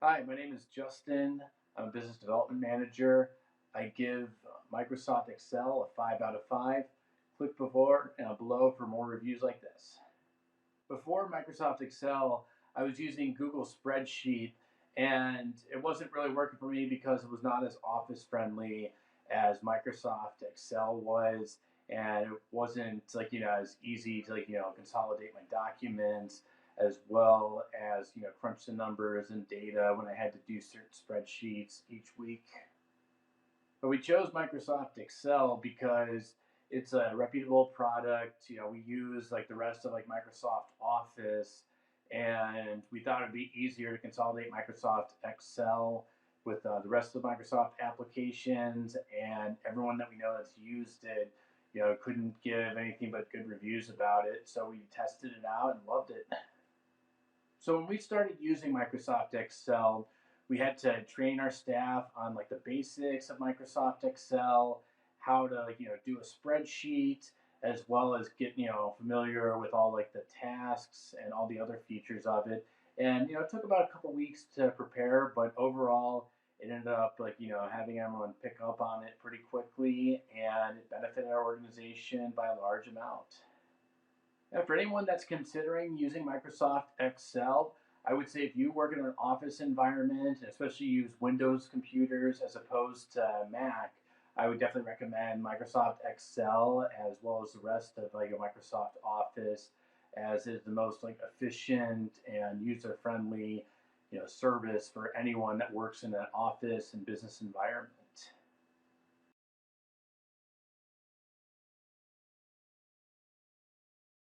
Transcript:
Hi, my name is Justin. I'm a business development manager. I give Microsoft Excel a 5 out of 5. Click below for more reviews like this. Before Microsoft Excel, I was using Google Spreadsheet, and it wasn't really working for me because it was not as office friendly as Microsoft Excel was, and it wasn't as easy to consolidate my documents as well as crunch the numbers and data when I had to do certain spreadsheets each week. But we chose Microsoft Excel because it's a reputable product. We use like the rest of like Microsoft Office, and we thought it'd be easier to consolidate Microsoft Excel with the rest of the Microsoft applications. And everyone that we know that's used it, couldn't give anything but good reviews about it. So we tested it out and loved it. So when we started using Microsoft Excel, we had to train our staff on like the basics of Microsoft Excel, how to do a spreadsheet, as well as get familiar with all like the tasks and all the other features of it. And it took about a couple weeks to prepare, but overall it ended up having everyone pick up on it pretty quickly, and it benefited our organization by a large amount. Yeah, for anyone that's considering using Microsoft Excel, I would say if you work in an office environment, and especially use Windows computers as opposed to Mac, I would definitely recommend Microsoft Excel as well as the rest of like a Microsoft Office, as is the most like efficient and user friendly service for anyone that works in an office and business environment.